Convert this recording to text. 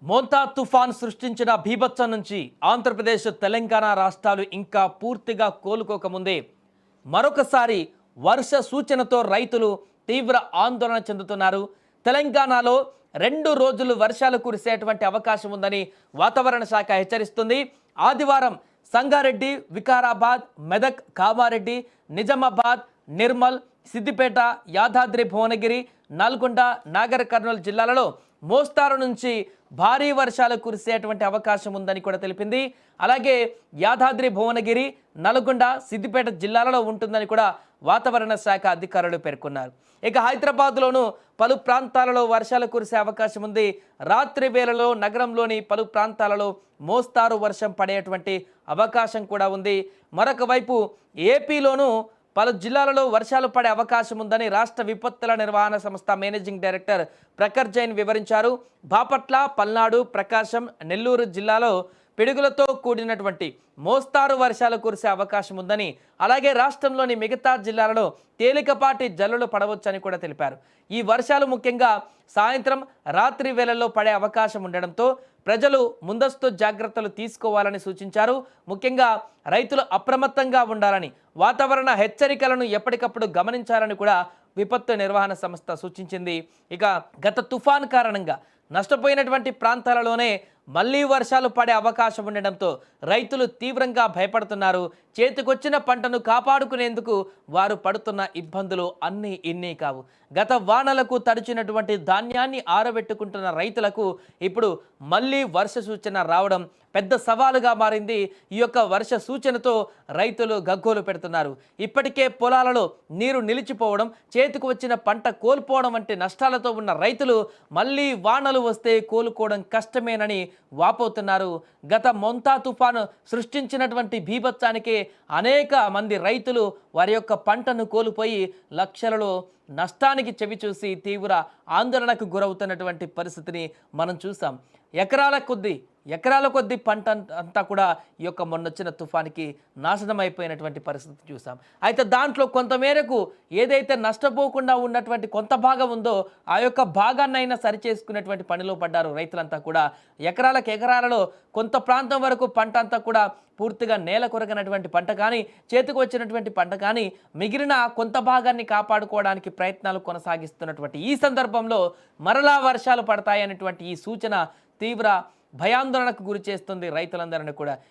మోంతా తుఫాన్ సృష్టించిన బీభత్సం నుంచి ఆంధ్రప్రదేశ్ తెలంగాణ రాష్ట్రాలు ఇంకా పూర్తిగా కోలుకోకముందే మరొకసారి వర్ష సూచనతో రైతులు తీవ్ర ఆందోళన చెందుతున్నారు. తెలంగాణలో 2 రోజులు వర్షాలు కురిసేటువంటి అవకాశం ఉందని వాతావరణ శాఖ హెచ్చరిస్తుంది. ఆదివారం సంగారెడ్డి, వికారాబాద్, మెదక్, కామారెడ్డి, నిజామాబాద్, నిర్మల్, సిద్దిపేట, యాదాద్రి భువనగిరి, నల్గొండ, నాగర్ కర్నూలు జిల్లాలలో మోస్తారు నుంచి భారీ వర్షాలు కురిసేటువంటి అవకాశం ఉందని కూడా తెలిపింది. అలాగే యాదాద్రి భువనగిరి, నల్గొండ, సిద్దిపేట జిల్లాలలో ఉంటుందని కూడా వాతావరణ శాఖ అధికారులు పేర్కొన్నారు. ఇక హైదరాబాద్లోనూ పలు ప్రాంతాలలో వర్షాలు కురిసే అవకాశం ఉంది. రాత్రి వేళలో నగరంలోని పలు ప్రాంతాలలో మోస్తారు వర్షం పడేటువంటి అవకాశం కూడా ఉంది. మరొక వైపు ఏపీలోనూ పలు జిల్లాలలో వర్షాలు పడే అవకాశం ఉందని రాష్ట్ర విపత్తుల నిర్వహణ సంస్థ మేనేజింగ్ డైరెక్టర్ ప్రఖర్ జైన్ వివరించారు. బాపట్ల, పల్నాడు, ప్రకాశం, నెల్లూరు జిల్లాలో పిడుగులతో కూడినటువంటి మోస్తారు వర్షాలు కురిసే అవకాశం ఉందని, అలాగే రాష్ట్రంలోని మిగతా జిల్లాలలో తేలికపాటి జల్లులు పడవచ్చని కూడా తెలిపారు. ఈ వర్షాలు ముఖ్యంగా సాయంత్రం, రాత్రి వేళల్లో పడే అవకాశం ఉండడంతో ప్రజలు ముందస్తు జాగ్రత్తలు తీసుకోవాలని సూచించారు. ముఖ్యంగా రైతులు అప్రమత్తంగా ఉండాలని, వాతావరణ హెచ్చరికలను ఎప్పటికప్పుడు గమనించాలని కూడా విపత్తు నిర్వహణ సంస్థ సూచించింది. ఇక గత తుఫాన్ కారణంగా నష్టపోయినటువంటి ప్రాంతాలలోనే మళ్లీ వర్షాలు పడే అవకాశం ఉండడంతో రైతులు తీవ్రంగా భయపడుతున్నారు. చేతికొచ్చిన పంటను కాపాడుకునేందుకు వారు పడుతున్న ఇబ్బందులు అన్నీ ఇన్నీ కావు. గత వానలకు తడిచినటువంటి ధాన్యాన్ని ఆరబెట్టుకుంటున్న రైతులకు ఇప్పుడు మళ్లీ వర్ష సూచన రావడం పెద్ద సవాలుగా మారింది. ఈ యొక్క వర్ష సూచనతో రైతులు గగ్గోలు పెడుతున్నారు. ఇప్పటికే పొలాలలో నీరు నిలిచిపోవడం, చేతికి వచ్చిన పంట కోల్పోవడం వంటి నష్టాలతో ఉన్న రైతులు మళ్లీ వానలు వస్తే కోలుకోవడం కష్టమేనని వాపోతున్నారు. గత మొంతా తుఫాను సృష్టించినటువంటి బీభత్సానికి అనేక మంది రైతులు వారి యొక్క పంటను కోల్పోయి లక్షలలో నష్టానికి చవిచూసి తీవ్ర ఆందోళనకు గురవుతున్నటువంటి పరిస్థితిని మనం చూసాం. ఎకరాల కొద్ది పంట అంతా కూడా ఈ యొక్క మొన్నొచ్చిన తుఫానికి నాశనం అయిపోయినటువంటి పరిస్థితి చూసాం. అయితే దాంట్లో కొంతమేరకు ఏదైతే నష్టపోకుండా ఉన్నటువంటి కొంత భాగం ఉందో ఆ యొక్క భాగాన్నైనా సరిచేసుకునేటువంటి పనిలో పడ్డారు రైతులంతా కూడా. ఎకరాలలో కొంత ప్రాంతం వరకు పంట అంతా కూడా పూర్తిగా నేల కొరగనటువంటి పంట కానీ, చేతికి వచ్చినటువంటి పంట కానీ, మిగిలిన కొంత భాగాన్ని కాపాడుకోవడానికి ప్రయత్నాలు కొనసాగిస్తున్నటువంటి ఈ సందర్భంలో మరలా వర్షాలు పడతాయనేటువంటి ఈ సూచన తీవ్ర భయాందోళనకు గురి చేస్తుంది రైతులందరినీ కూడా.